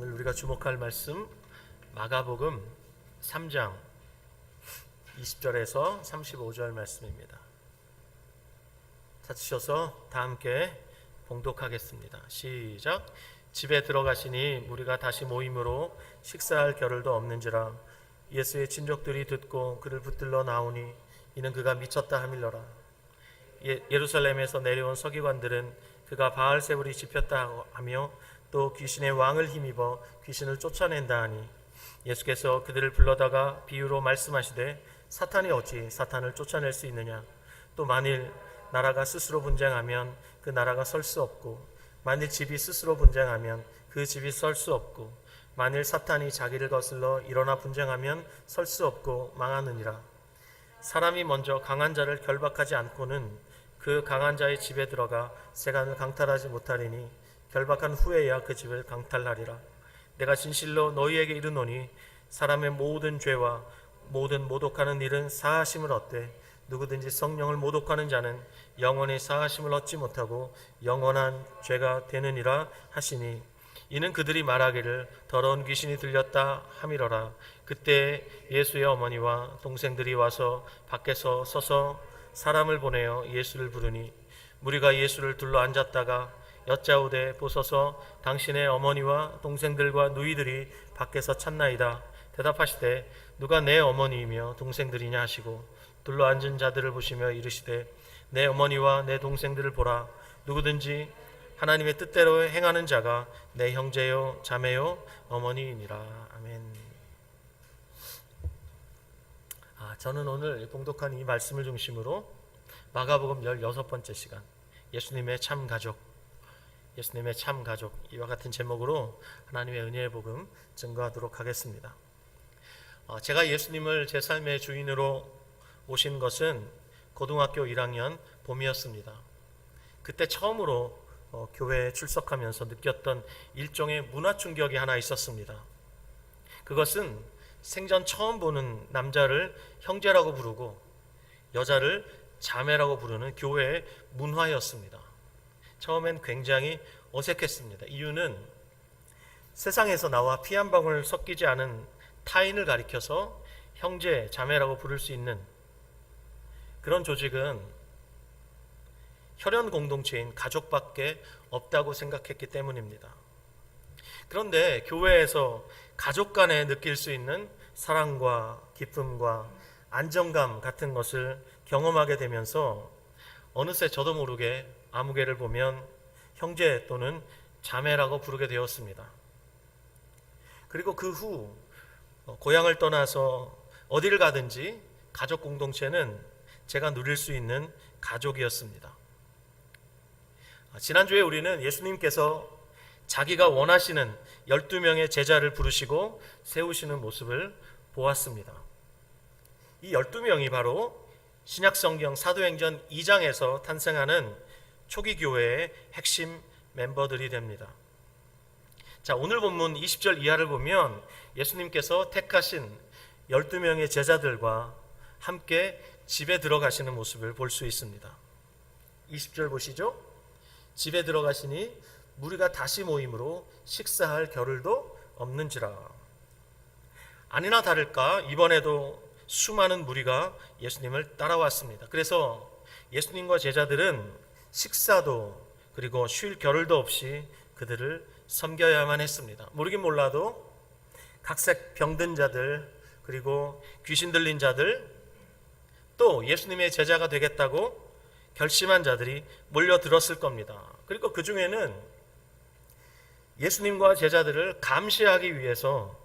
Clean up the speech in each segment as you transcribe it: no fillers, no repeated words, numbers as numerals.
오늘 우리가 주목할 말씀 마가복음 3장 20절에서 35절 말씀입니다. 찾으셔서 다 함께 봉독하겠습니다. 시작. 집에 들어가시니 무리가 다시 모임으로 식사할 겨를도 없는지라. 예수의 친족들이 듣고 그를 붙들러 나오니 이는 그가 미쳤다 하밀러라. 예루살렘에서 내려온 서기관들은 그가 바알세불이 집혔다 하며 또 귀신의 왕을 힘입어 귀신을 쫓아낸다 하니 예수께서 그들을 불러다가 비유로 말씀하시되 사탄이 어찌 사탄을 쫓아낼 수 있느냐. 또 만일 나라가 스스로 분쟁하면 그 나라가 설 수 없고 만일 집이 스스로 분쟁하면 그 집이 설 수 없고 만일 사탄이 자기를 거슬러 일어나 분쟁하면 설 수 없고 망하느니라. 사람이 먼저 강한 자를 결박하지 않고는 그 강한 자의 집에 들어가 세간을 강탈하지 못하리니 결박한 후에야 그 집을 강탈하리라. 내가 진실로 너희에게 이르노니 사람의 모든 죄와 모든 모독하는 일은 사하심을 얻되 누구든지 성령을 모독하는 자는 영원히 사하심을 얻지 못하고 영원한 죄가 되느니라 하시니 이는 그들이 말하기를 더러운 귀신이 들렸다 하미러라. 그때 예수의 어머니와 동생들이 와서 밖에서 서서 사람을 보내어 예수를 부르니 무리가 예수를 둘러 앉았다가 여짜오되 보소서 당신의 어머니와 동생들과 누이들이 밖에서 찾나이다. 대답하시되 누가 내 어머니이며 동생들이냐 하시고 둘러 앉은 자들을 보시며 이르시되 내 어머니와 내 동생들을 보라. 누구든지 하나님의 뜻대로 행하는 자가 내 형제요 자매요 어머니이니라. 아멘. 저는 오늘 봉독한 이 말씀을 중심으로 마가복음 16번째 시간 예수님의 참 가족 이와 같은 제목으로 하나님의 은혜의 복음 증거하도록 하겠습니다. 제가 예수님을 제 삶의 주인으로 오신 것은 고등학교 1학년 봄이었습니다. 그때 처음으로 교회에 출석하면서 느꼈던 일종의 문화 충격이 하나 있었습니다. 그것은 생전 처음 보는 남자를 형제라고 부르고 여자를 자매라고 부르는 교회의 문화였습니다. 처음엔 굉장히 어색했습니다. 이유는 세상에서 나와 피 한 방울 섞이지 않은 타인을 가리켜서 형제, 자매라고 부를 수 있는 그런 조직은 혈연 공동체인 가족밖에 없다고 생각했기 때문입니다. 그런데 교회에서 가족 간에 느낄 수 있는 사랑과 기쁨과 안정감 같은 것을 경험하게 되면서 어느새 저도 모르게 아무개를 보면 형제 또는 자매라고 부르게 되었습니다. 그리고 그 후 고향을 떠나서 어디를 가든지 가족 공동체는 제가 누릴 수 있는 가족이었습니다. 지난주에 우리는 예수님께서 자기가 원하시는 12명의 제자를 부르시고 세우시는 모습을 보았습니다. 이 12명이 바로 신약성경 사도행전 2장에서 탄생하는 초기 교회의 핵심 멤버들이 됩니다. 자, 오늘 본문 20절 이하를 보면 예수님께서 택하신 12명의 제자들과 함께 집에 들어가시는 모습을 볼 수 있습니다. 20절 보시죠. 집에 들어가시니 무리가 다시 모임으로 식사할 겨를도 없는지라. 아니나 다를까 이번에도 수많은 무리가 예수님을 따라왔습니다. 그래서 예수님과 제자들은 식사도 그리고 쉴 겨를도 없이 그들을 섬겨야만 했습니다. 모르긴 몰라도 각색 병든 자들 그리고 귀신 들린 자들 또 예수님의 제자가 되겠다고 결심한 자들이 몰려들었을 겁니다. 그리고 그 중에는 예수님과 제자들을 감시하기 위해서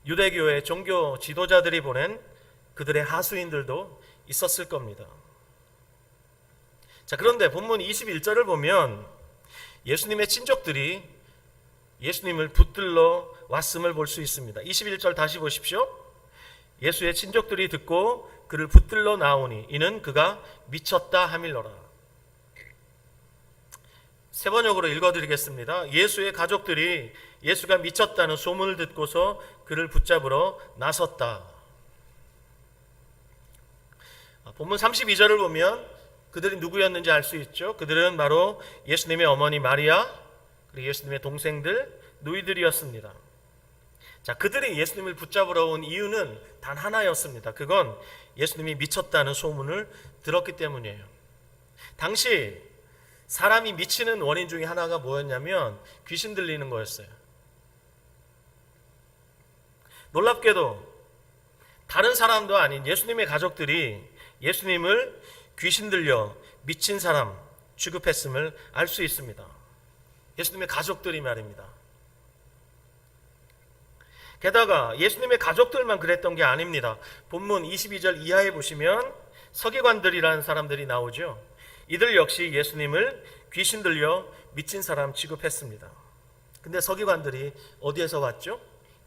유대교의 종교 지도자들이 보낸 그들의 하수인들도 있었을 겁니다. 자, 그런데 본문 21절을 보면 예수님의 친족들이 예수님을 붙들러 왔음을 볼 수 있습니다. 21절 다시 보십시오. 예수의 친족들이 듣고 그를 붙들러 나오니 이는 그가 미쳤다 하밀러라. 세 번역으로 읽어드리겠습니다. 예수의 가족들이 예수가 미쳤다는 소문을 듣고서 그를 붙잡으러 나섰다. 본문 32절을 보면 그들이 누구였는지 알 수 있죠. 그들은 바로 예수님의 어머니 마리아 그리고 예수님의 동생들, 누이들이었습니다. 자, 그들이 예수님을 붙잡으러 온 이유는 단 하나였습니다. 그건 예수님이 미쳤다는 소문을 들었기 때문이에요. 당시 사람이 미치는 원인 중에 하나가 뭐였냐면 귀신 들리는 거였어요. 놀랍게도 다른 사람도 아닌 예수님의 가족들이 예수님을 귀신 들려 미친 사람 취급했음을 알 수 있습니다. 예수님의 가족들이 말입니다. 게다가 예수님의 가족들만 그랬던 게 아닙니다. 본문 22절 이하에 보시면 서기관들이라는 사람들이 나오죠. 이들 역시 예수님을 귀신 들려 미친 사람 취급했습니다. 근데 서기관들이 어디에서 왔죠?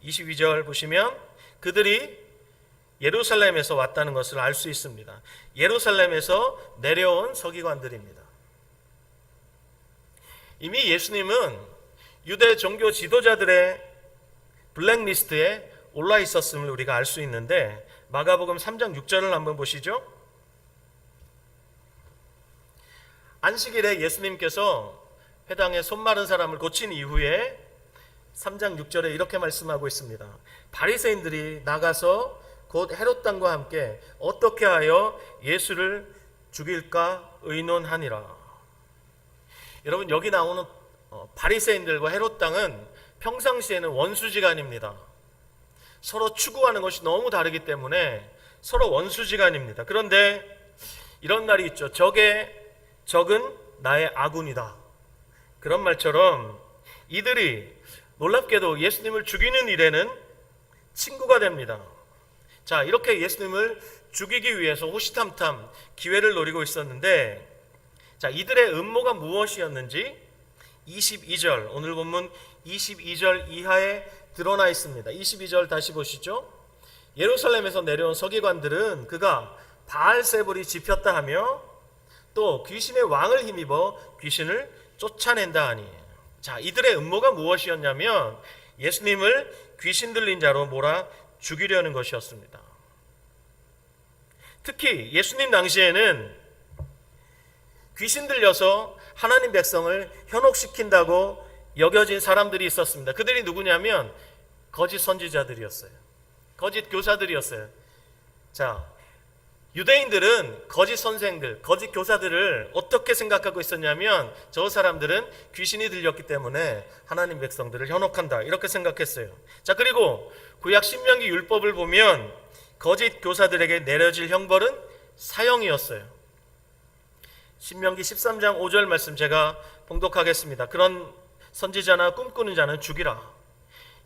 22절 보시면 그들이 예루살렘에서 왔다는 것을 알 수 있습니다. 예루살렘에서 내려온 서기관들입니다. 이미 예수님은 유대 종교 지도자들의 블랙리스트에 올라 있었음을 우리가 알 수 있는데 마가복음 3장 6절을 한번 보시죠. 안식일에 예수님께서 회당에 손 마른 사람을 고친 이후에 3장 6절에 이렇게 말씀하고 있습니다. 바리새인들이 나가서 곧 헤롯 당과 함께 어떻게 하여 예수를 죽일까 의논하니라. 여러분, 여기 나오는 바리새인들과 헤롯 당은 평상시에는 원수지간입니다. 서로 추구하는 것이 너무 다르기 때문에 서로 원수지간입니다. 그런데 이런 말이 있죠. 적은 나의 아군이다. 그런 말처럼 이들이 놀랍게도 예수님을 죽이는 일에는 친구가 됩니다. 자, 이렇게 예수님을 죽이기 위해서 호시탐탐 기회를 노리고 있었는데, 자, 이들의 음모가 무엇이었는지 22절, 오늘 본문 22절 이하에 드러나 있습니다. 22절 다시 보시죠. 예루살렘에서 내려온 서기관들은 그가 바알세불이 집혔다 하며 또 귀신의 왕을 힘입어 귀신을 쫓아낸다 하니. 자, 이들의 음모가 무엇이었냐면 예수님을 귀신 들린 자로 몰아 죽이려는 것이었습니다. 특히 예수님 당시에는 귀신 들려서 하나님 백성을 현혹시킨다고 여겨진 사람들이 있었습니다. 그들이 누구냐면 거짓 선지자들이었어요. 거짓 교사들이었어요. 자, 유대인들은 거짓 선생들, 거짓 교사들을 어떻게 생각하고 있었냐면 저 사람들은 귀신이 들렸기 때문에 하나님 백성들을 현혹한다, 이렇게 생각했어요. 자, 그리고 구약 신명기 율법을 보면 거짓 교사들에게 내려질 형벌은 사형이었어요. 신명기 13장 5절 말씀 제가 봉독하겠습니다. 그런 선지자나 꿈꾸는 자는 죽이라.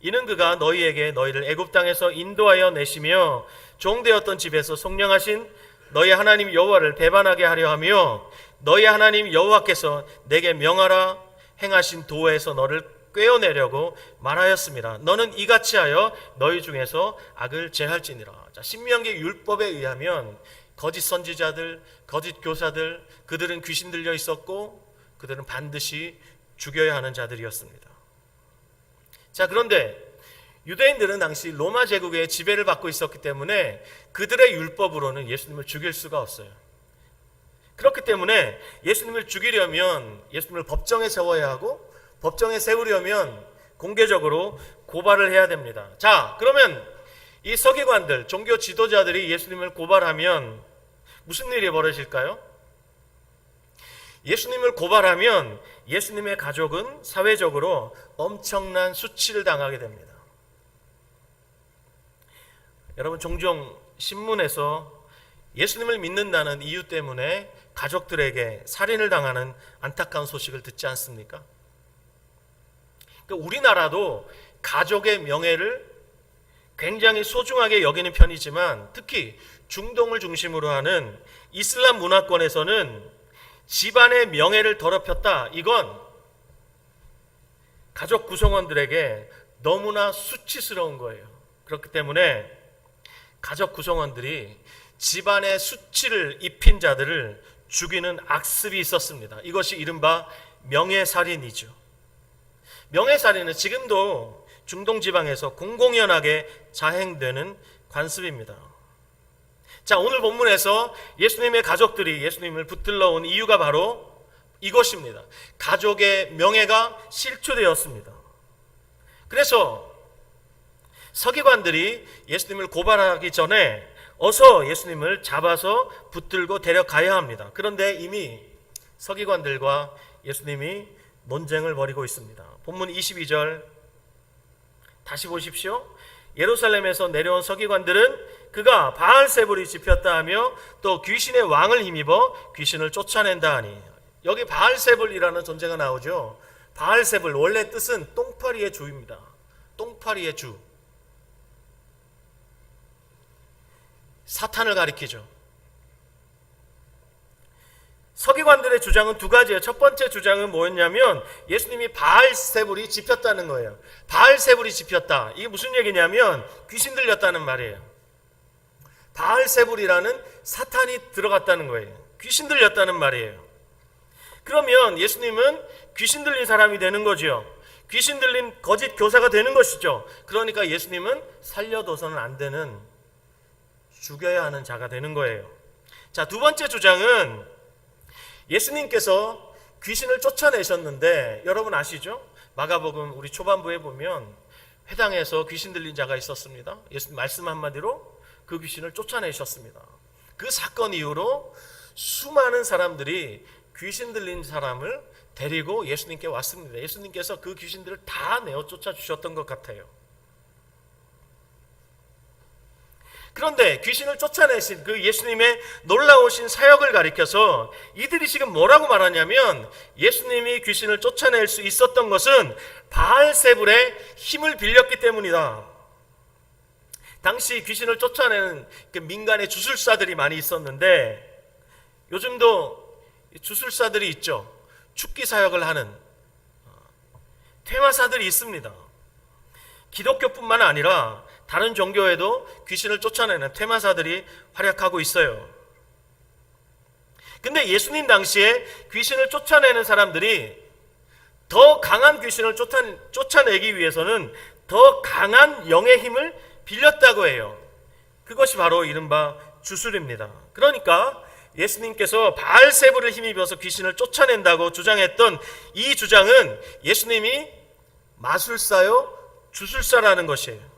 이는 그가 너희에게 너희를 애굽 땅에서 인도하여 내시며 종되었던 집에서 속량하신 너희 하나님 여호와를 배반하게 하려 하며 너희 하나님 여호와께서 내게 명하라 행하신 도에서 너를 꿰어내려고 말하였습니다. 너는 이같이 하여 너희 중에서 악을 제할지니라. 자, 신명기 율법에 의하면 거짓 선지자들, 거짓 교사들, 그들은 귀신 들려 있었고 그들은 반드시 죽여야 하는 자들이었습니다. 자, 그런데 유대인들은 당시 로마 제국의 지배를 받고 있었기 때문에 그들의 율법으로는 예수님을 죽일 수가 없어요. 그렇기 때문에 예수님을 죽이려면 예수님을 법정에 세워야 하고 법정에 세우려면 공개적으로 고발을 해야 됩니다. 자, 그러면 이 서기관들, 종교 지도자들이 예수님을 고발하면 무슨 일이 벌어질까요? 예수님을 고발하면 예수님의 가족은 사회적으로 엄청난 수치를 당하게 됩니다. 여러분, 종종 신문에서 예수님을 믿는다는 이유 때문에 가족들에게 살인을 당하는 안타까운 소식을 듣지 않습니까? 그러니까 우리나라도 가족의 명예를 굉장히 소중하게 여기는 편이지만 특히 중동을 중심으로 하는 이슬람 문화권에서는 집안의 명예를 더럽혔다, 이건 가족 구성원들에게 너무나 수치스러운 거예요. 그렇기 때문에 가족 구성원들이 집안의 수치를 입힌 자들을 죽이는 악습이 있었습니다. 이것이 이른바 명예살인이죠. 명예살인은 지금도 중동 지방에서 공공연하게 자행되는 관습입니다. 자, 오늘 본문에서 예수님의 가족들이 예수님을 붙들러 온 이유가 바로 이것입니다. 가족의 명예가 실추되었습니다. 그래서 서기관들이 예수님을 고발하기 전에 어서 예수님을 잡아서 붙들고 데려가야 합니다. 그런데 이미 서기관들과 예수님이 논쟁을 벌이고 있습니다. 본문 22절 다시 보십시오. 예루살렘에서 내려온 서기관들은 그가 바알세불이 집혔다 하며 또 귀신의 왕을 힘입어 귀신을 쫓아낸다 하니, 여기 바알세불이라는 존재가 나오죠. 바알세불 원래 뜻은 똥파리의 주입니다. 똥파리의 주, 사탄을 가리키죠. 서기관들의 주장은 두 가지예요. 첫 번째 주장은 뭐였냐면 예수님이 바알세불이 집혔다는 거예요. 바알세불이 집혔다. 이게 무슨 얘기냐면 귀신 들렸다는 말이에요. 바알세불이라는 사탄이 들어갔다는 거예요. 귀신 들렸다는 말이에요. 그러면 예수님은 귀신 들린 사람이 되는 거죠. 귀신 들린 거짓 교사가 되는 것이죠. 그러니까 예수님은 살려둬서는 안 되는, 죽여야 하는 자가 되는 거예요. 자, 두 번째 주장은 예수님께서 귀신을 쫓아내셨는데, 여러분 아시죠? 마가복음 우리 초반부에 보면 회당에서 귀신 들린 자가 있었습니다. 예수님 말씀 한마디로 그 귀신을 쫓아내셨습니다. 그 사건 이후로 수많은 사람들이 귀신 들린 사람을 데리고 예수님께 왔습니다. 예수님께서 그 귀신들을 다 내어 쫓아 주셨던 것 같아요. 그런데 귀신을 쫓아내신 그 예수님의 놀라우신 사역을 가리켜서 이들이 지금 뭐라고 말하냐면, 예수님이 귀신을 쫓아낼 수 있었던 것은 바알세불의 힘을 빌렸기 때문이다. 당시 귀신을 쫓아내는 그 민간의 주술사들이 많이 있었는데, 요즘도 주술사들이 있죠. 축기 사역을 하는 퇴마사들이 있습니다. 기독교뿐만 아니라 다른 종교에도 귀신을 쫓아내는 퇴마사들이 활약하고 있어요. 근데 예수님 당시에 귀신을 쫓아내는 사람들이 더 강한 귀신을 쫓아내기 위해서는 더 강한 영의 힘을 빌렸다고 해요. 그것이 바로 이른바 주술입니다. 그러니까 예수님께서 바알세불을 힘입어서 귀신을 쫓아낸다고 주장했던 이 주장은 예수님이 마술사요 주술사라는 것이에요.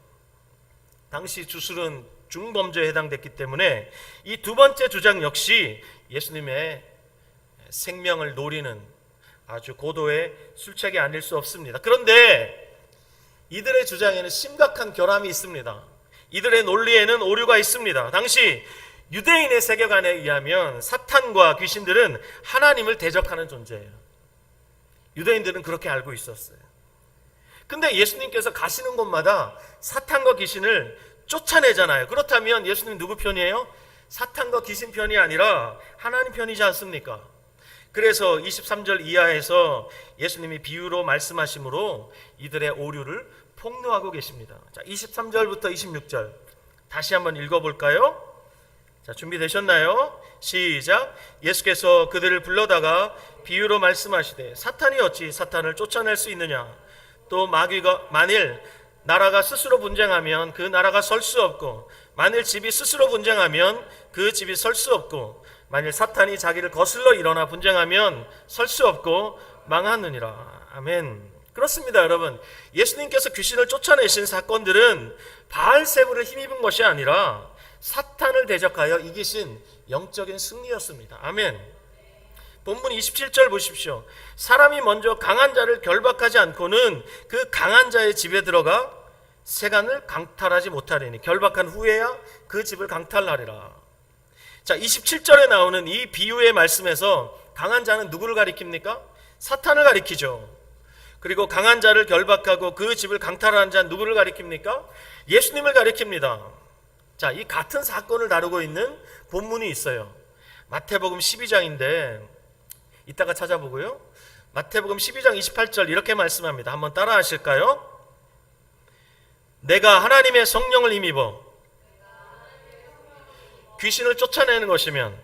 당시 주술은 중범죄에 해당됐기 때문에 이 두 번째 주장 역시 예수님의 생명을 노리는 아주 고도의 술책이 아닐 수 없습니다. 그런데 이들의 주장에는 심각한 결함이 있습니다. 이들의 논리에는 오류가 있습니다. 당시 유대인의 세계관에 의하면 사탄과 귀신들은 하나님을 대적하는 존재예요. 유대인들은 그렇게 알고 있었어요. 근데 예수님께서 가시는 곳마다 사탄과 귀신을 쫓아내잖아요. 그렇다면 예수님 누구 편이에요? 사탄과 귀신 편이 아니라 하나님 편이지 않습니까? 그래서 23절 이하에서 예수님이 비유로 말씀하심으로 이들의 오류를 폭로하고 계십니다. 자, 23절부터 26절 다시 한번 읽어볼까요? 자, 준비되셨나요? 시작. 예수께서 그들을 불러다가 비유로 말씀하시되, 사탄이 어찌 사탄을 쫓아낼 수 있느냐? 또 마귀가 만일 나라가 스스로 분쟁하면 그 나라가 설 수 없고, 만일 집이 스스로 분쟁하면 그 집이 설 수 없고, 만일 사탄이 자기를 거슬러 일어나 분쟁하면 설 수 없고 망하느니라. 아멘. 그렇습니다, 여러분. 예수님께서 귀신을 쫓아내신 사건들은 바알세불을 힘입은 것이 아니라 사탄을 대적하여 이기신 영적인 승리였습니다. 아멘. 본문 27절 보십시오. 사람이 먼저 강한 자를 결박하지 않고는 그 강한 자의 집에 들어가 세간을 강탈하지 못하리니 결박한 후에야 그 집을 강탈하리라. 자, 27절에 나오는 이 비유의 말씀에서 강한 자는 누구를 가리킵니까? 사탄을 가리키죠. 그리고 강한 자를 결박하고 그 집을 강탈하는 자는 누구를 가리킵니까? 예수님을 가리킵니다. 자, 이 같은 사건을 다루고 있는 본문이 있어요. 마태복음 12장인데 이따가 찾아보고요. 마태복음 12장 28절 이렇게 말씀합니다. 한번 따라 하실까요? 내가 하나님의 성령을 힘입어 귀신을 쫓아내는 것이면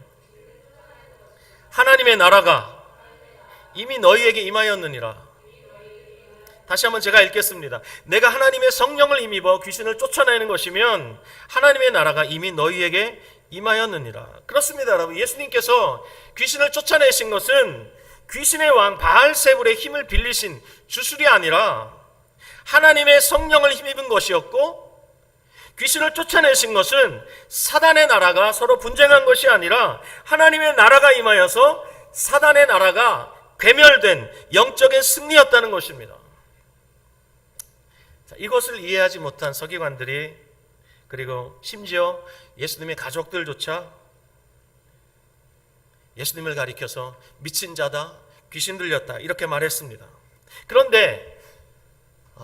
하나님의 나라가 이미 너희에게 임하였느니라. 다시 한번 제가 읽겠습니다. 내가 하나님의 성령을 힘입어 귀신을 쫓아내는 것이면 하나님의 나라가 이미 너희에게 임하였느니라. 그렇습니다, 여러분. 예수님께서 귀신을 쫓아내신 것은 귀신의 왕 바알세불의 힘을 빌리신 주술이 아니라 하나님의 성령을 힘입은 것이었고, 귀신을 쫓아내신 것은 사단의 나라가 서로 분쟁한 것이 아니라 하나님의 나라가 임하여서 사단의 나라가 괴멸된 영적인 승리였다는 것입니다. 자, 이것을 이해하지 못한 서기관들이, 그리고 심지어 예수님의 가족들조차 예수님을 가리켜서 미친 자다, 귀신 들렸다 이렇게 말했습니다. 그런데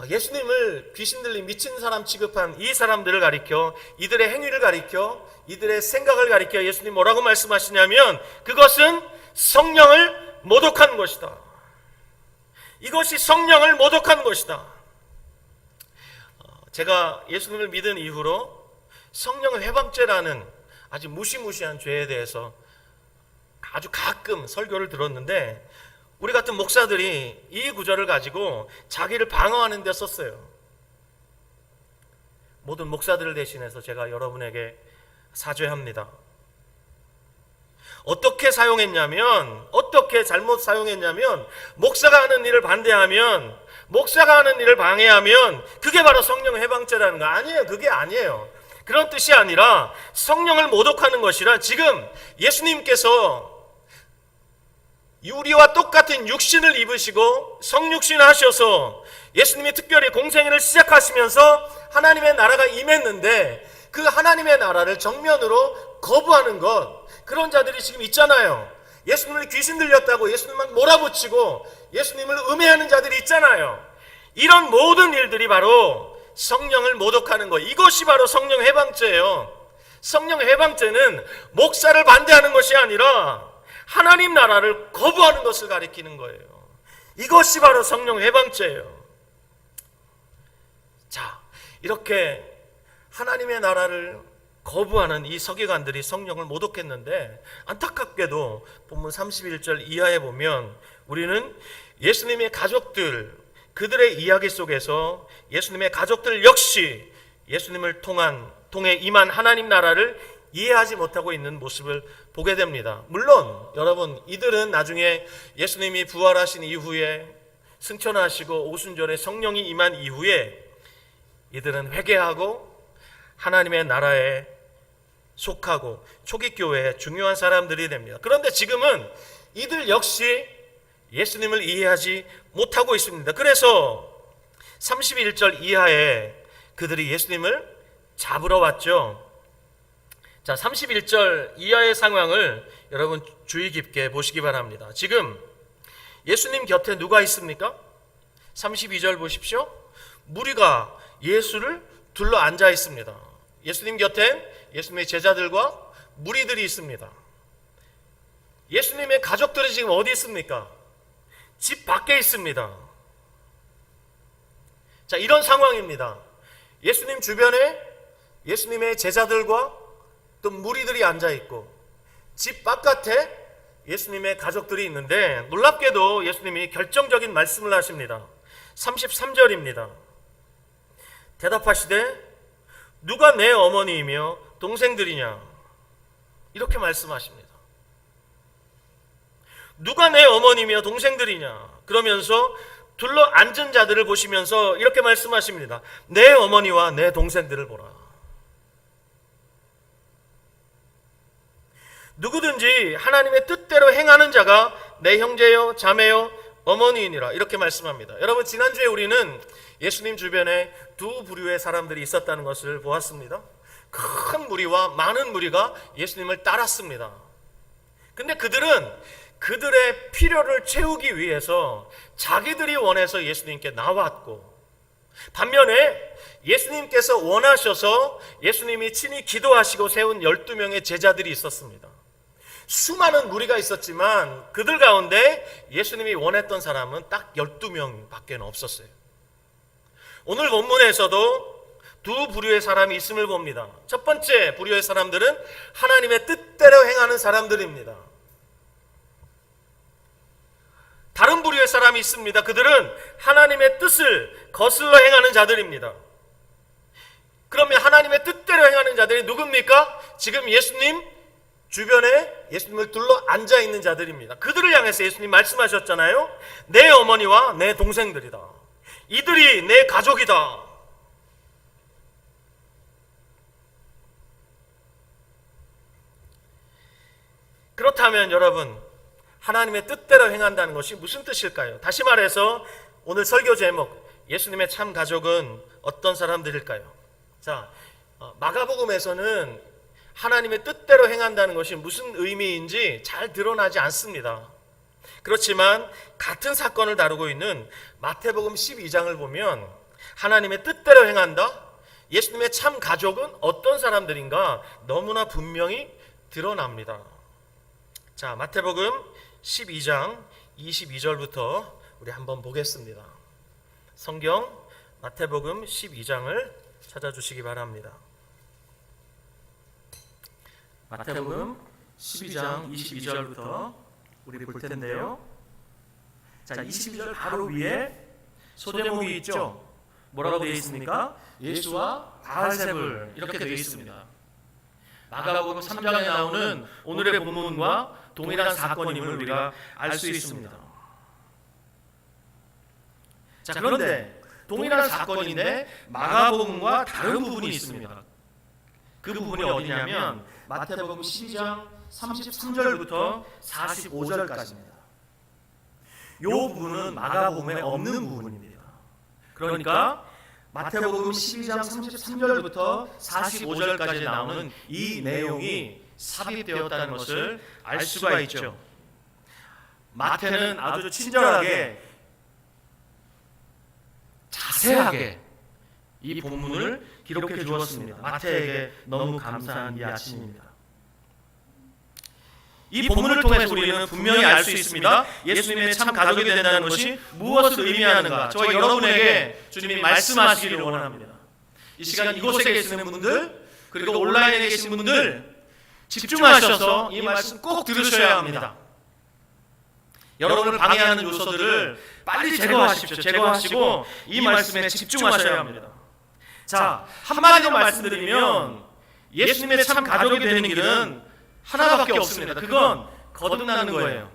예수님을 귀신 들린 미친 사람 취급한 이 사람들을 가리켜, 이들의 행위를 가리켜, 이들의 생각을 가리켜 예수님 뭐라고 말씀하시냐면 그것은 성령을 모독한 것이다. 이것이 성령을 모독한 것이다. 제가 예수님을 믿은 이후로 성령 회방죄라는 아주 무시무시한 죄에 대해서 아주 가끔 설교를 들었는데, 우리 같은 목사들이 이 구절을 가지고 자기를 방어하는 데 썼어요. 모든 목사들을 대신해서 제가 여러분에게 사죄합니다. 어떻게 사용했냐면, 어떻게 잘못 사용했냐면, 목사가 하는 일을 반대하면, 목사가 하는 일을 방해하면 그게 바로 성령 해방죄라는 거 아니에요. 그게 아니에요. 그런 뜻이 아니라 성령을 모독하는 것이라, 지금 예수님께서 우리와 똑같은 육신을 입으시고 성육신 하셔서 예수님이 특별히 공생애를 시작하시면서 하나님의 나라가 임했는데, 그 하나님의 나라를 정면으로 거부하는 것, 그런 자들이 지금 있잖아요. 예수님을 귀신 들렸다고 예수님만 몰아붙이고 예수님을 음해하는 자들이 있잖아요. 이런 모든 일들이 바로 성령을 모독하는 것, 이것이 바로 성령 해방죄예요. 성령 해방죄는 목사를 반대하는 것이 아니라 하나님 나라를 거부하는 것을 가리키는 거예요. 이것이 바로 성령 해방죄예요. 자, 이렇게 하나님의 나라를 거부하는 이 서기관들이 성령을 모독했는데, 안타깝게도 본문 31절 이하에 보면 우리는 예수님의 가족들, 그들의 이야기 속에서 예수님의 가족들 역시 예수님을 통해 임한 하나님 나라를 이해하지 못하고 있는 모습을 보게 됩니다. 물론 여러분, 이들은 나중에 예수님이 부활하신 이후에, 승천하시고 오순절에 성령이 임한 이후에 이들은 회개하고 하나님의 나라에 속하고 초기 교회의 중요한 사람들이 됩니다. 그런데 지금은 이들 역시 예수님을 이해하지 못하고 있습니다. 그래서 31절 이하에 그들이 예수님을 잡으러 왔죠. 자, 31절 이하의 상황을 여러분 주의 깊게 보시기 바랍니다. 지금 예수님 곁에 누가 있습니까? 32절 보십시오. 무리가 예수를 둘러 앉아 있습니다. 예수님 곁엔 예수님의 제자들과 무리들이 있습니다. 예수님의 가족들이 지금 어디 있습니까? 집 밖에 있습니다. 자, 이런 상황입니다. 예수님 주변에 예수님의 제자들과 또 무리들이 앉아 있고, 집 바깥에 예수님의 가족들이 있는데, 놀랍게도 예수님이 결정적인 말씀을 하십니다. 33절입니다. 대답하시되 누가 내 어머니이며 동생들이냐, 이렇게 말씀하십니다. 누가 내 어머니며 동생들이냐, 그러면서 둘러 앉은 자들을 보시면서 이렇게 말씀하십니다. 내 어머니와 내 동생들을 보라. 누구든지 하나님의 뜻대로 행하는 자가 내 형제요 자매요 어머니이니라, 이렇게 말씀합니다. 여러분, 지난주에 우리는 예수님 주변에 두 부류의 사람들이 있었다는 것을 보았습니다. 큰 무리와 많은 무리가 예수님을 따랐습니다. 근데 그들은 그들의 필요를 채우기 위해서 자기들이 원해서 예수님께 나왔고, 반면에 예수님께서 원하셔서 예수님이 친히 기도하시고 세운 12명의 제자들이 있었습니다. 수많은 무리가 있었지만 그들 가운데 예수님이 원했던 사람은 딱 12명밖에 없었어요. 오늘 본문에서도 두 부류의 사람이 있음을 봅니다. 첫 번째 부류의 사람들은 하나님의 뜻대로 행하는 사람들입니다. 다른 부류의 사람이 있습니다. 그들은 하나님의 뜻을 거슬러 행하는 자들입니다. 그러면 하나님의 뜻대로 행하는 자들이 누굽니까? 지금 예수님 주변에 예수님을 둘러 앉아 있는 자들입니다. 그들을 향해서 예수님 말씀하셨잖아요. 내 어머니와 내 동생들이다. 이들이 내 가족이다. 그렇다면 여러분, 하나님의 뜻대로 행한다는 것이 무슨 뜻일까요? 다시 말해서 오늘 설교 제목, 예수님의 참 가족은 어떤 사람들일까요? 자, 마가복음에서는 하나님의 뜻대로 행한다는 것이 무슨 의미인지 잘 드러나지 않습니다. 그렇지만 같은 사건을 다루고 있는 마태복음 12장을 보면 하나님의 뜻대로 행한다? 예수님의 참 가족은 어떤 사람들인가 너무나 분명히 드러납니다. 자, 마태복음 12장 22절부터 우리 한번 보겠습니다. 성경 마태복음 12장을 찾아주시기 바랍니다. 마태복음 12장 22절부터 우리 볼 텐데요. 자, 22절 바로 위에 소제목이 있죠. 뭐라고 되어 있습니까? 예수와 바알세불, 이렇게 되어 있습니다. 마가복음 3장에 나오는 오늘의 본문과 동일한 사건임을 우리가 알 수 있습니다. 자, 그런데 동일한 사건인데 마가복음과 다른 부분이 있습니다. 그 부분이 어디냐면 마태복음 12장 33절부터 45절까지입니다. 이 부분은 마가복음에 없는 부분입니다. 그러니까 마태복음 12장 33절부터 45절까지 나오는 이 내용이 삽입되었다는 것을 알 수가 있죠. 마태는 아주 친절하게 자세하게 이 본문을 기록해 주었습니다. 마태에게 너무 감사한 이 아침입니다. 이 본문을 통해서 우리는 분명히 알 수 있습니다. 예수님의 참 가족이 된다는 것이 무엇을 의미하는가, 저와 여러분에게 주님이 말씀하시기를 원합니다. 이 시간 이곳에 계시는 분들, 그리고 온라인에 계신 분들 집중하셔서 이 말씀 꼭 들으셔야 합니다. 여러분을 방해하는 요소들을 빨리 제거하십시오. 제거하시고 이 말씀에 집중하셔야 합니다. 자, 한마디로 말씀드리면 예수님의 참 가족이 되는 길은 하나밖에 없습니다. 그건 거듭나는 거예요.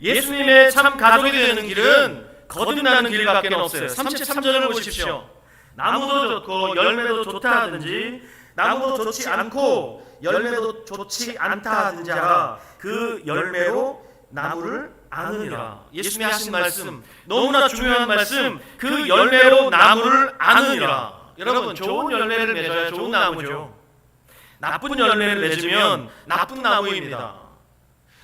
예수님의 참 가족이 되는 길은 거듭나는 길밖에 없어요. 33절을 보십시오. 나무도 좋고 열매도 좋다 하든지 나무도 좋지 않고 열매도 좋지 않다 하든지 하라. 그 열매로 나무를 아느니라. 예수님이 하신 말씀, 너무나 중요한 말씀, 그 열매로 나무를 아느니라. 여러분, 좋은 열매를 맺어야 좋은 나무죠. 나쁜 열매를 맺으면 나쁜 나무입니다.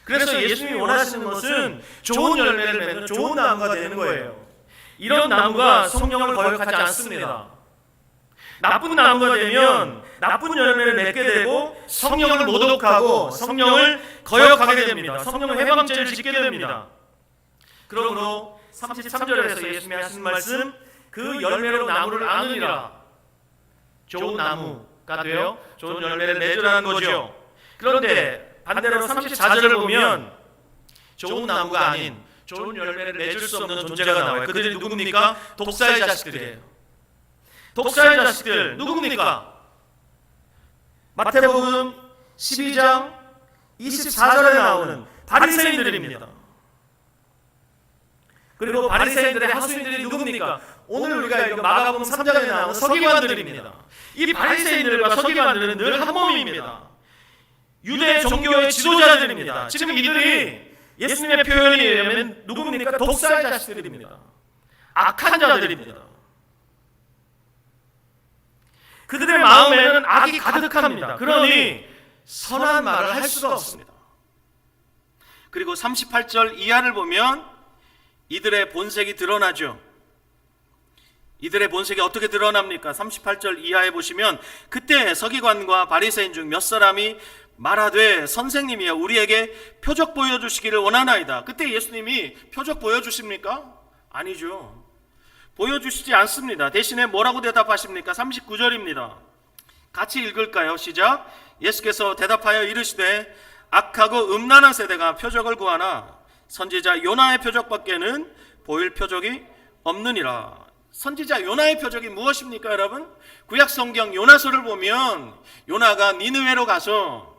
그래서 예수님이 원하시는 것은 좋은 열매를 맺는 좋은 나무가 되는 거예요. 이런 나무가 성령을 거역하지 않습니다. 나쁜 나무가 되면 나쁜 열매를 맺게 되고 성령을 모독하고 성령을 거역하게 됩니다. 성령을 해방죄를 짓게 됩니다. 그러므로 33절에서 예수님이 하신 말씀, 그 열매로 나무를 아느니라. 좋은 나무가 되어 좋은 열매를 맺으라는 거죠. 그런데 반대로 34절을 보면 좋은 나무가 아닌 좋은 열매를 맺을 수 없는 존재가 나와요. 그들이 누굽니까? 독사의 자식들이에요. 독사의 자식들 누굽니까? 마태복음 12장 24절에 나오는 바리새인들입니다. 그리고 바리새인들의 하수인들이 누굽니까? 오늘 우리가 읽은 마가복음 3장에 나오는 서기관들입니다. 이 바리새인들과 서기관들은 늘 한 몸입니다. 유대 종교의 지도자들입니다. 지금 이들이 예수님의 표현에 의하면 누굽니까? 독사의 자식들입니다. 악한 자들입니다. 그들의 마음에는 악이 가득합니다. 그러니 선한 말을 할 수가 없습니다. 그리고 38절 이하를 보면 이들의 본색이 드러나죠. 이들의 본색이 어떻게 드러납니까? 38절 이하에 보시면 그때 서기관과 바리새인 중 몇 사람이 말하되 선생님이여 우리에게 표적 보여주시기를 원하나이다. 그때 예수님이 표적 보여주십니까? 아니죠. 보여주시지 않습니다. 대신에 뭐라고 대답하십니까? 39절입니다. 같이 읽을까요? 시작. 예수께서 대답하여 이르시되 악하고 음란한 세대가 표적을 구하나 선지자 요나의 표적밖에는 보일 표적이 없느니라. 선지자 요나의 표적이 무엇입니까, 여러분? 구약 성경 요나서를 보면 요나가 니느웨로 가서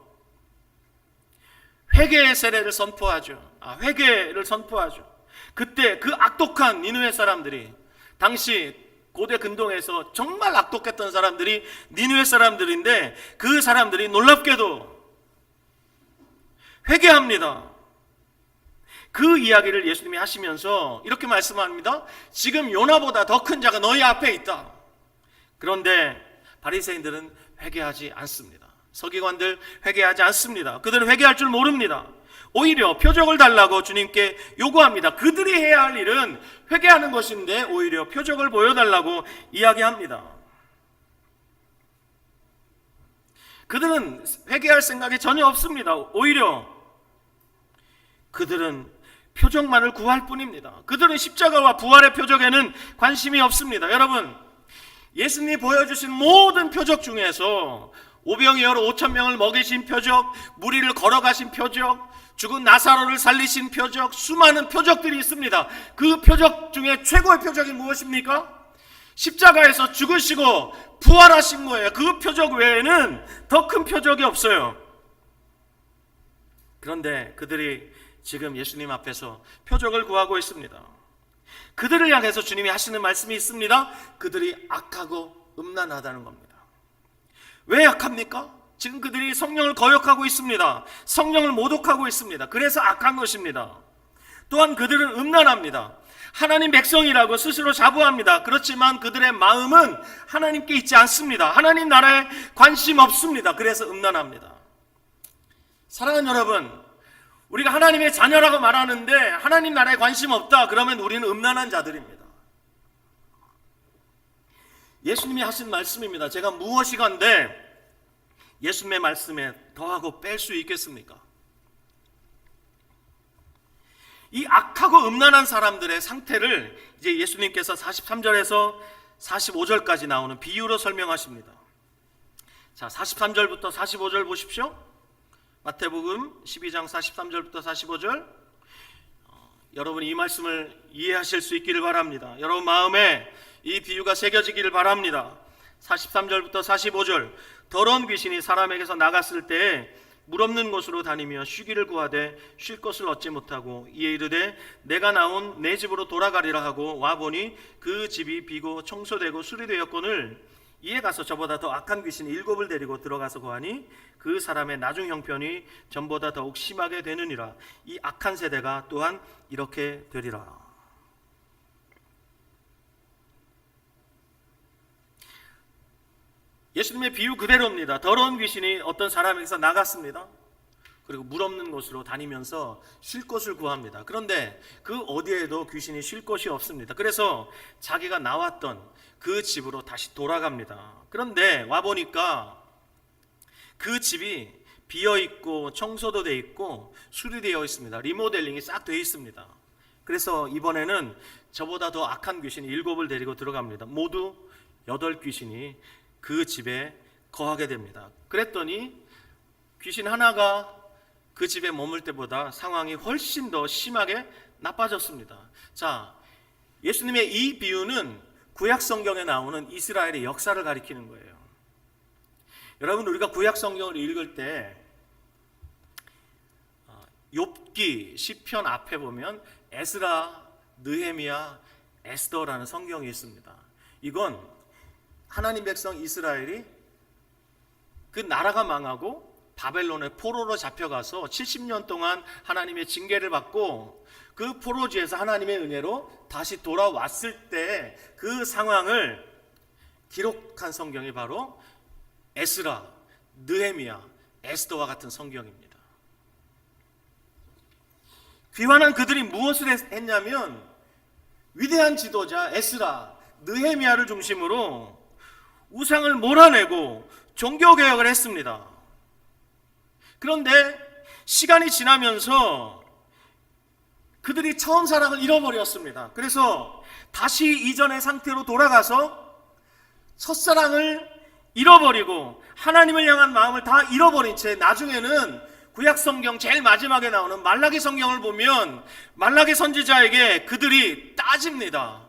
회개의 세례를 선포하죠. 회개를 선포하죠. 그때 그 악독한 니느웨 사람들이, 당시 고대 근동에서 정말 악독했던 사람들이 니느웨 사람들인데, 그 사람들이 놀랍게도 회개합니다. 그 이야기를 예수님이 하시면서 이렇게 말씀합니다. 지금 요나보다 더 큰 자가 너희 앞에 있다. 그런데 바리새인들은 회개하지 않습니다. 서기관들 회개하지 않습니다. 그들은 회개할 줄 모릅니다. 오히려 표적을 달라고 주님께 요구합니다. 그들이 해야 할 일은 회개하는 것인데 오히려 표적을 보여달라고 이야기합니다. 그들은 회개할 생각이 전혀 없습니다. 오히려 그들은 표적만을 구할 뿐입니다. 그들은 십자가와 부활의 표적에는 관심이 없습니다. 여러분, 예수님이 보여주신 모든 표적 중에서 오병이어 5,000명을 먹이신 표적, 무리를 걸어가신 표적, 죽은 나사로를 살리신 표적, 수많은 표적들이 있습니다. 그 표적 중에 최고의 표적이 무엇입니까? 십자가에서 죽으시고 부활하신 거예요. 그 표적 외에는 더 큰 표적이 없어요. 그런데 그들이 지금 예수님 앞에서 표적을 구하고 있습니다. 그들을 향해서 주님이 하시는 말씀이 있습니다. 그들이 악하고 음란하다는 겁니다. 왜 악합니까? 지금 그들이 성령을 거역하고 있습니다. 성령을 모독하고 있습니다. 그래서 악한 것입니다. 또한 그들은 음란합니다. 하나님 백성이라고 스스로 자부합니다. 그렇지만 그들의 마음은 하나님께 있지 않습니다. 하나님 나라에 관심 없습니다. 그래서 음란합니다. 사랑하는 여러분, 우리가 하나님의 자녀라고 말하는데 하나님 나라에 관심 없다, 그러면 우리는 음란한 자들입니다. 예수님이 하신 말씀입니다. 제가 무엇이건데 예수님의 말씀에 더하고 뺄 수 있겠습니까? 이 악하고 음란한 사람들의 상태를 이제 예수님께서 43절에서 45절까지 나오는 비유로 설명하십니다. 자, 43절부터 45절 보십시오. 마태복음 12장 43절부터 45절. 여러분이 이 말씀을 이해하실 수 있기를 바랍니다. 여러분 마음에 이 비유가 새겨지기를 바랍니다. 43절부터 45절. 더러운 귀신이 사람에게서 나갔을 때에 물 없는 곳으로 다니며 쉬기를 구하되 쉴 것을 얻지 못하고 이에 이르되 내가 나온 내 집으로 돌아가리라 하고 와보니 그 집이 비고 청소되고 수리되었거늘 이에 가서 저보다 더 악한 귀신이 7을 데리고 들어가서 거하니 그 사람의 나중 형편이 전보다 더욱 심하게 되느니라. 이 악한 세대가 또한 이렇게 되리라. 예수님의 비유 그대로입니다. 더러운 귀신이 어떤 사람에게서 나갔습니다. 그리고 물 없는 곳으로 다니면서 쉴 곳을 구합니다. 그런데 그 어디에도 귀신이 쉴 곳이 없습니다. 그래서 자기가 나왔던 그 집으로 다시 돌아갑니다. 그런데 와보니까 그 집이 비어있고 청소도 되어 있고 수리되어 있습니다. 리모델링이 싹 되어 있습니다. 그래서 이번에는 저보다 더 악한 귀신이 7을 데리고 들어갑니다. 모두 8귀신이 그 집에 거하게 됩니다. 그랬더니 귀신 하나가 그 집에 머물 때보다 상황이 훨씬 더 심하게 나빠졌습니다. 자, 예수님의 이 비유는 구약 성경에 나오는 이스라엘의 역사를 가리키는 거예요. 여러분, 우리가 구약 성경을 읽을 때 욥기, 시편 앞에 보면 에스라, 느헤미야, 에스더라는 성경이 있습니다. 이건 하나님 백성 이스라엘이 그 나라가 망하고 바벨론의 포로로 잡혀가서 70년 동안 하나님의 징계를 받고 그 포로지에서 하나님의 은혜로 다시 돌아왔을 때 그 상황을 기록한 성경이 바로 에스라, 느헤미야, 에스더와 같은 성경입니다. 귀환한 그들이 무엇을 했냐면 위대한 지도자 에스라, 느헤미야를 중심으로 우상을 몰아내고 종교개혁을 했습니다. 그런데 시간이 지나면서 그들이 처음 사랑을 잃어버렸습니다. 그래서 다시 이전의 상태로 돌아가서 첫사랑을 잃어버리고 하나님을 향한 마음을 다 잃어버린 채 나중에는 구약성경 제일 마지막에 나오는 말라기 성경을 보면 말라기 선지자에게 그들이 따집니다.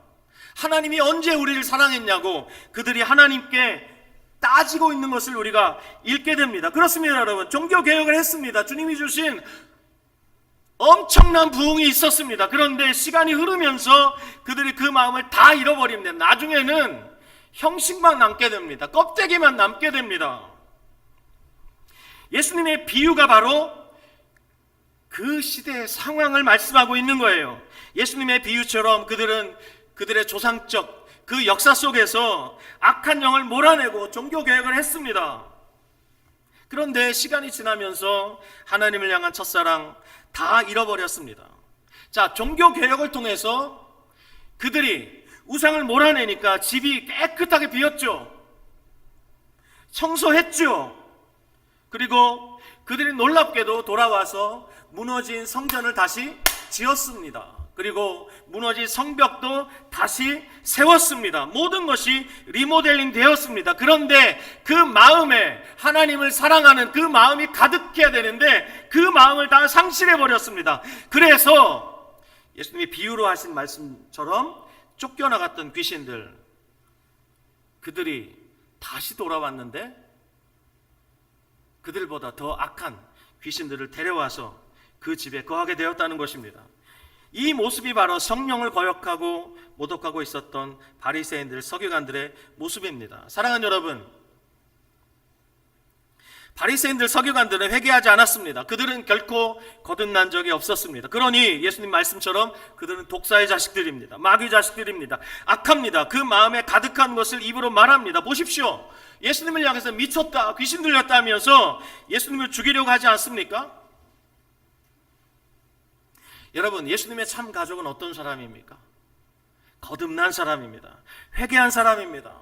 하나님이 언제 우리를 사랑했냐고 그들이 하나님께 따지고 있는 것을 우리가 읽게 됩니다. 그렇습니다, 여러분. 종교개혁을 했습니다. 주님이 주신 엄청난 부흥이 있었습니다. 그런데 시간이 흐르면서 그들이 그 마음을 다 잃어버립니다. 나중에는 형식만 남게 됩니다. 껍데기만 남게 됩니다. 예수님의 비유가 바로 그 시대의 상황을 말씀하고 있는 거예요. 예수님의 비유처럼 그들은 그들의 조상적 그 역사 속에서 악한 영을 몰아내고 종교개혁을 했습니다. 그런데 시간이 지나면서 하나님을 향한 첫사랑 다 잃어버렸습니다. 자, 종교개혁을 통해서 그들이 우상을 몰아내니까 집이 깨끗하게 비었죠. 청소했죠. 그리고 그들이 놀랍게도 돌아와서 무너진 성전을 다시 지었습니다. 그리고 무너진 성벽도 다시 세웠습니다. 모든 것이 리모델링 되었습니다. 그런데 그 마음에 하나님을 사랑하는 그 마음이 가득해야 되는데 그 마음을 다 상실해 버렸습니다. 그래서 예수님이 비유로 하신 말씀처럼 쫓겨나갔던 귀신들, 그들이 다시 돌아왔는데 그들보다 더 악한 귀신들을 데려와서 그 집에 거하게 되었다는 것입니다. 이 모습이 바로 성령을 거역하고 모독하고 있었던 바리새인들, 서기관들의 모습입니다. 사랑하는 여러분, 바리새인들, 서기관들은 회개하지 않았습니다. 그들은 결코 거듭난 적이 없었습니다. 그러니 예수님 말씀처럼 그들은 독사의 자식들입니다. 마귀 자식들입니다. 악합니다. 그 마음에 가득한 것을 입으로 말합니다. 보십시오. 예수님을 향해서 미쳤다, 귀신 들렸다 하면서 예수님을 죽이려고 하지 않습니까? 여러분, 예수님의 참 가족은 어떤 사람입니까? 거듭난 사람입니다. 회개한 사람입니다.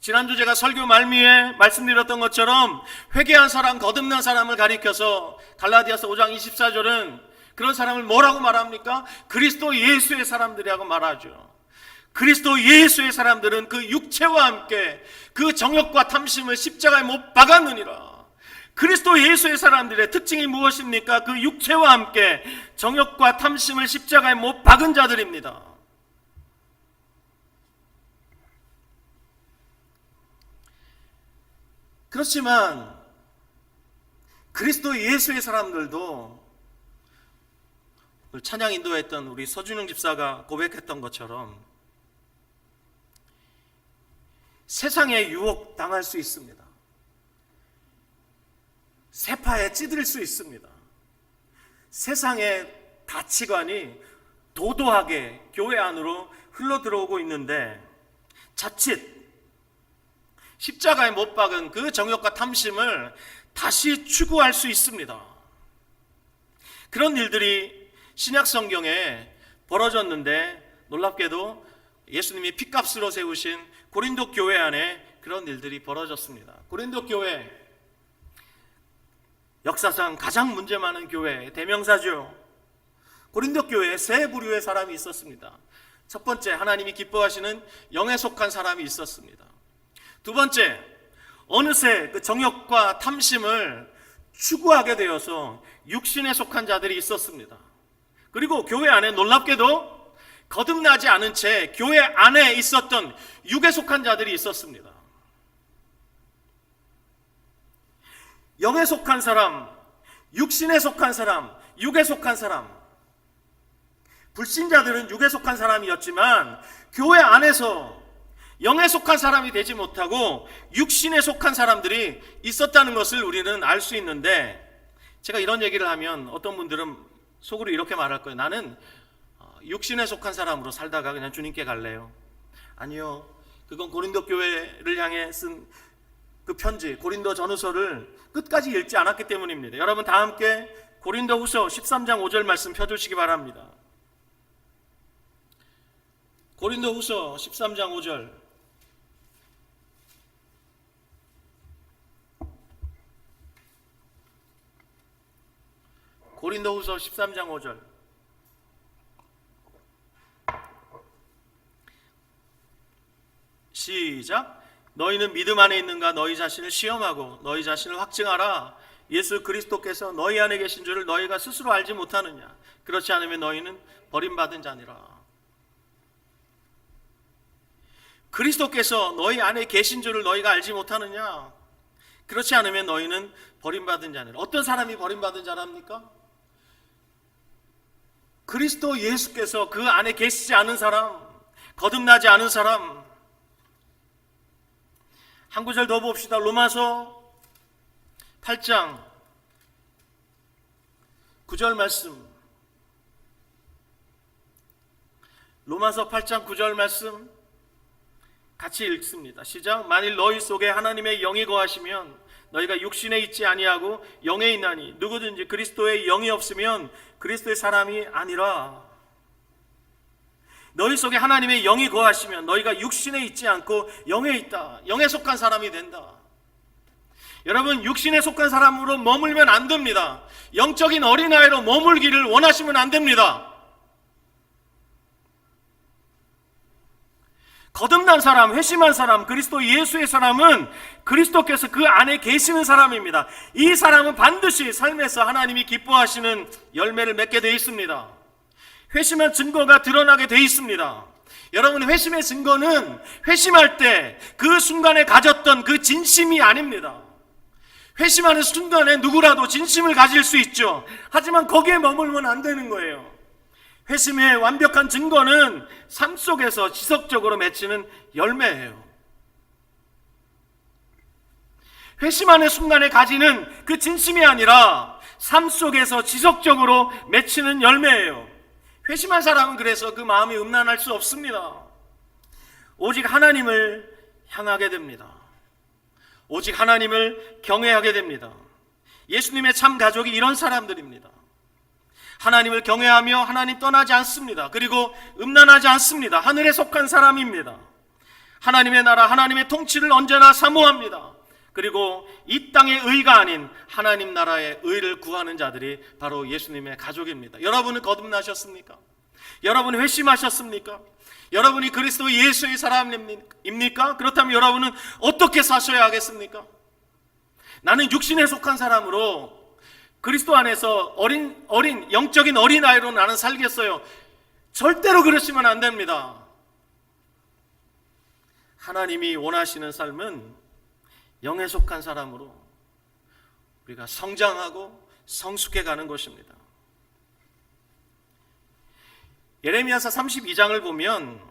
지난주 제가 설교 말미에 말씀드렸던 것처럼 회개한 사람, 거듭난 사람을 가리켜서 갈라디아서 5장 24절은 그런 사람을 뭐라고 말합니까? 그리스도 예수의 사람들이라고 말하죠. 그리스도 예수의 사람들은 그 육체와 함께 그 정욕과 탐심을 십자가에 못 박았느니라. 그리스도 예수의 사람들의 특징이 무엇입니까? 그 육체와 함께 정욕과 탐심을 십자가에 못 박은 자들입니다. 그렇지만 그리스도 예수의 사람들도 찬양 인도했던 우리 서준영 집사가 고백했던 것처럼 세상에 유혹 당할 수 있습니다. 세파에 찌들 수 있습니다. 세상의 가치관이 도도하게 교회 안으로 흘러 들어오고 있는데 자칫 십자가에 못 박은 그 정욕과 탐심을 다시 추구할 수 있습니다. 그런 일들이 신약 성경에 벌어졌는데 놀랍게도 예수님이 핏값으로 세우신 고린도 교회 안에 그런 일들이 벌어졌습니다. 고린도 교회, 역사상 가장 문제 많은 교회 대명사죠. 고린도 교회에 세 부류의 사람이 있었습니다. 첫 번째, 하나님이 기뻐하시는 영에 속한 사람이 있었습니다. 두 번째, 어느새 그 정욕과 탐심을 추구하게 되어서 육신에 속한 자들이 있었습니다. 그리고 교회 안에 놀랍게도 거듭나지 않은 채 교회 안에 있었던 육에 속한 자들이 있었습니다. 영에 속한 사람, 육신에 속한 사람, 육에 속한 사람. 불신자들은 육에 속한 사람이었지만 교회 안에서 영에 속한 사람이 되지 못하고 육신에 속한 사람들이 있었다는 것을 우리는 알 수 있는데, 제가 이런 얘기를 하면 어떤 분들은 속으로 이렇게 말할 거예요. 나는 육신에 속한 사람으로 살다가 그냥 주님께 갈래요. 아니요, 그건 고린도 교회를 향해 쓴 그 편지, 고린도 전후서를 끝까지 읽지 않았기 때문입니다. 여러분 다 함께 고린도 후서 13장 5절 말씀 펴주시기 바랍니다. 고린도 후서 13장 5절. 고린도 후서 13장 5절. 시작. 너희는 믿음 안에 있는가? 너희 자신을 시험하고 너희 자신을 확증하라. 예수 그리스도께서 너희 안에 계신 줄을 너희가 스스로 알지 못하느냐? 그렇지 않으면 너희는 버림받은 자니라. 그리스도께서 너희 안에 계신 줄을 너희가 알지 못하느냐? 그렇지 않으면 너희는 버림받은 자니라. 어떤 사람이 버림받은 자랍니까? 그리스도 예수께서 그 안에 계시지 않은 사람, 거듭나지 않은 사람. 한 구절 더 봅시다. 로마서 8장 9절 말씀, 로마서 8장 9절 말씀 같이 읽습니다. 시작. 만일 너희 속에 하나님의 영이 거하시면 너희가 육신에 있지 아니하고 영에 있나니 누구든지 그리스도의 영이 없으면 그리스도의 사람이 아니라. 너희 속에 하나님의 영이 거하시면 너희가 육신에 있지 않고 영에 있다. 영에 속한 사람이 된다. 여러분, 육신에 속한 사람으로 머물면 안 됩니다. 영적인 어린아이로 머물기를 원하시면 안 됩니다. 거듭난 사람, 회심한 사람, 그리스도 예수의 사람은 그리스도께서 그 안에 계시는 사람입니다. 이 사람은 반드시 삶에서 하나님이 기뻐하시는 열매를 맺게 되어 있습니다. 회심한 증거가 드러나게 되어 있습니다. 여러분, 회심의 증거는 회심할 때 그 순간에 가졌던 그 진심이 아닙니다. 회심하는 순간에 누구라도 진심을 가질 수 있죠. 하지만 거기에 머물면 안 되는 거예요. 회심의 완벽한 증거는 삶 속에서 지속적으로 맺히는 열매예요. 회심하는 순간에 가지는 그 진심이 아니라 삶 속에서 지속적으로 맺히는 열매예요. 회심한 사람은 그래서 그 마음이 음란할 수 없습니다. 오직 하나님을 향하게 됩니다. 오직 하나님을 경외하게 됩니다. 예수님의 참 가족이 이런 사람들입니다. 하나님을 경외하며 하나님 떠나지 않습니다. 그리고 음란하지 않습니다. 하늘에 속한 사람입니다. 하나님의 나라, 하나님의 통치를 언제나 사모합니다. 그리고 이 땅의 의가 아닌 하나님 나라의 의를 구하는 자들이 바로 예수님의 가족입니다. 여러분은 거듭나셨습니까? 여러분은 회심하셨습니까? 여러분이 그리스도 예수의 사람입니까? 그렇다면 여러분은 어떻게 사셔야 하겠습니까? 나는 육신에 속한 사람으로 그리스도 안에서 어린 영적인 어린아이로 나는 살겠어요. 절대로 그러시면 안 됩니다. 하나님이 원하시는 삶은 영에 속한 사람으로 우리가 성장하고 성숙해 가는 것입니다. 예레미야서 32장을 보면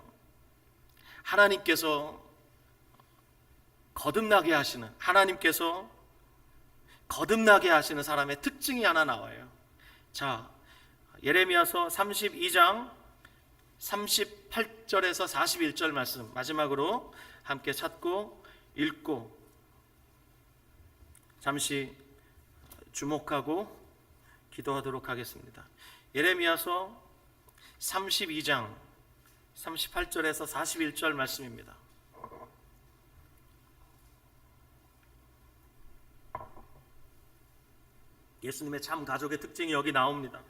하나님께서 거듭나게 하시는 사람의 특징이 하나 나와요. 자, 예레미야서 32장 38절에서 41절 말씀 마지막으로 함께 찾고 읽고 잠시 주목하고 기도하도록 하겠습니다. 예레미야서 32장 38절에서 41절 말씀입니다. 예수님의 참 가족의 특징이 여기 나옵니다.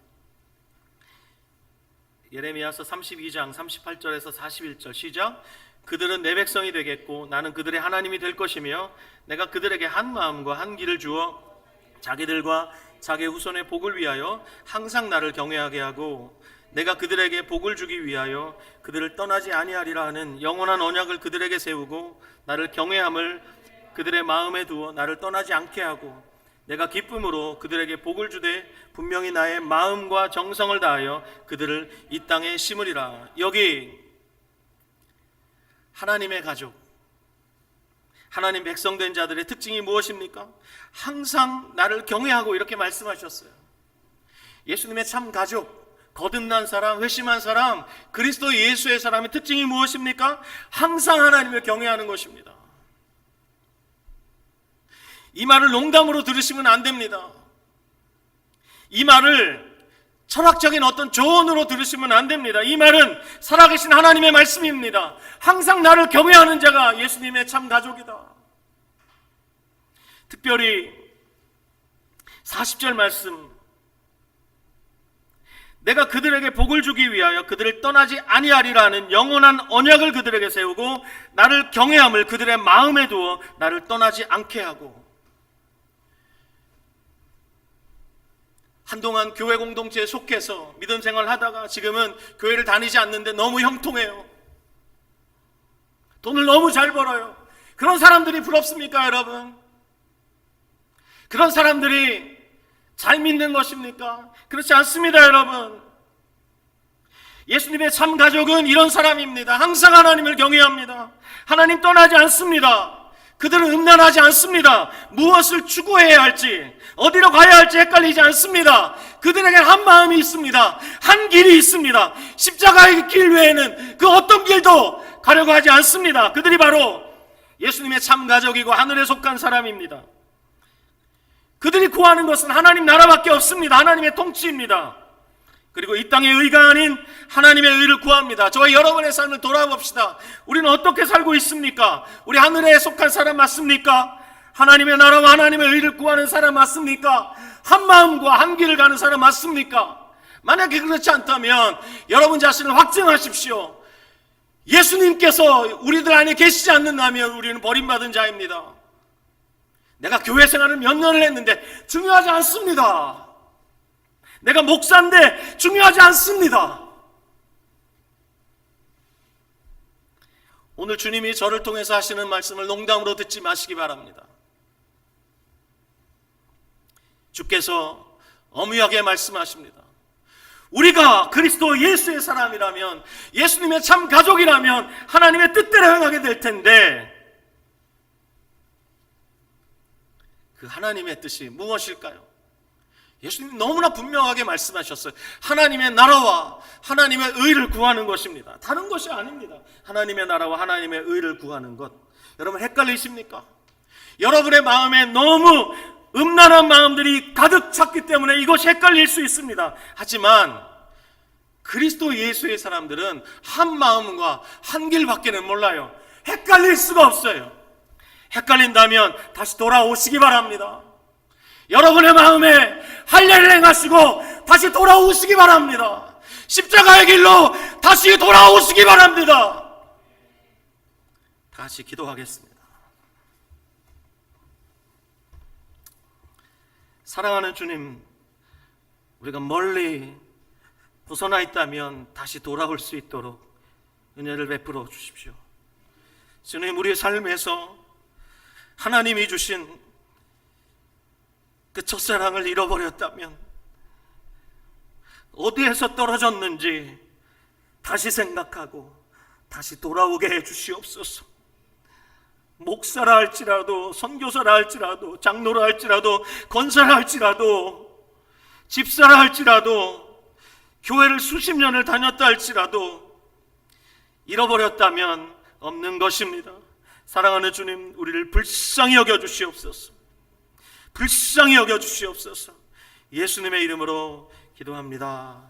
예레미야서 32장 38절에서 41절 시작. 그들은 내 백성이 되겠고 나는 그들의 하나님이 될 것이며 내가 그들에게 한 마음과 한 길을 주어 자기들과 자기 후손의 복을 위하여 항상 나를 경외하게 하고 내가 그들에게 복을 주기 위하여 그들을 떠나지 아니하리라 하는 영원한 언약을 그들에게 세우고 나를 경외함을 그들의 마음에 두어 나를 떠나지 않게 하고 내가 기쁨으로 그들에게 복을 주되 분명히 나의 마음과 정성을 다하여 그들을 이 땅에 심으리라. 여기 하나님의 가족, 하나님 백성된 자들의 특징이 무엇입니까? 항상 나를 경외하고 이렇게 말씀하셨어요. 예수님의 참 가족, 거듭난 사람, 회심한 사람, 그리스도 예수의 사람의 특징이 무엇입니까? 항상 하나님을 경외하는 것입니다. 이 말을 농담으로 들으시면 안 됩니다. 이 말을 철학적인 어떤 조언으로 들으시면 안 됩니다. 이 말은 살아계신 하나님의 말씀입니다. 항상 나를 경외하는 자가 예수님의 참 가족이다. 특별히 40절 말씀, 내가 그들에게 복을 주기 위하여 그들을 떠나지 아니하리라는 영원한 언약을 그들에게 세우고 나를 경외함을 그들의 마음에 두어 나를 떠나지 않게 하고. 한동안 교회 공동체에 속해서 믿음 생활을 하다가 지금은 교회를 다니지 않는데 너무 형통해요. 돈을 너무 잘 벌어요. 그런 사람들이 부럽습니까, 여러분? 그런 사람들이 잘 믿는 것입니까? 그렇지 않습니다, 여러분. 예수님의 참 가족은 이런 사람입니다. 항상 하나님을 경외합니다. 하나님 떠나지 않습니다. 그들은 음란하지 않습니다. 무엇을 추구해야 할지, 어디로 가야 할지 헷갈리지 않습니다. 그들에게 한 마음이 있습니다. 한 길이 있습니다. 십자가의 길 외에는 그 어떤 길도 가려고 하지 않습니다. 그들이 바로 예수님의 참 가족이고 하늘에 속한 사람입니다. 그들이 구하는 것은 하나님 나라밖에 없습니다. 하나님의 통치입니다. 그리고 이 땅의 의가 아닌 하나님의 의를 구합니다. 저와 여러분의 삶을 돌아봅시다. 우리는 어떻게 살고 있습니까? 우리 하늘에 속한 사람 맞습니까? 하나님의 나라와 하나님의 의를 구하는 사람 맞습니까? 한 마음과 한 길을 가는 사람 맞습니까? 만약에 그렇지 않다면 여러분 자신을 확증하십시오. 예수님께서 우리들 안에 계시지 않는다면 우리는 버림받은 자입니다. 내가 교회 생활을 몇 년을 했는데 중요하지 않습니다. 내가 목사인데 중요하지 않습니다. 오늘 주님이 저를 통해서 하시는 말씀을 농담으로 듣지 마시기 바랍니다. 주께서 엄유하게 말씀하십니다. 우리가 그리스도 예수의 사람이라면, 예수님의 참 가족이라면 하나님의 뜻대로 행하게 될 텐데, 그 하나님의 뜻이 무엇일까요? 예수님이 너무나 분명하게 말씀하셨어요. 하나님의 나라와 하나님의 의를 구하는 것입니다. 다른 것이 아닙니다. 하나님의 나라와 하나님의 의를 구하는 것. 여러분 헷갈리십니까? 여러분의 마음에 너무 음란한 마음들이 가득 찼기 때문에 이것이 헷갈릴 수 있습니다. 하지만 그리스도 예수의 사람들은 한 마음과 한 길밖에는 몰라요. 헷갈릴 수가 없어요. 헷갈린다면 다시 돌아오시기 바랍니다. 여러분의 마음에 할례를 행하시고 다시 돌아오시기 바랍니다. 십자가의 길로 다시 돌아오시기 바랍니다. 다시 기도하겠습니다. 사랑하는 주님, 우리가 멀리 벗어나 있다면 다시 돌아올 수 있도록 은혜를 베풀어 주십시오. 주님, 우리의 삶에서 하나님이 주신 그 첫사랑을 잃어버렸다면 어디에서 떨어졌는지 다시 생각하고 다시 돌아오게 해 주시옵소서. 목사라 할지라도, 선교사라 할지라도, 장로라 할지라도, 권사라 할지라도, 집사라 할지라도, 교회를 수십 년을 다녔다 할지라도 잃어버렸다면 없는 것입니다. 사랑하는 주님, 우리를 불쌍히 여겨주시옵소서. 불쌍히 여겨주시옵소서. 예수님의 이름으로 기도합니다.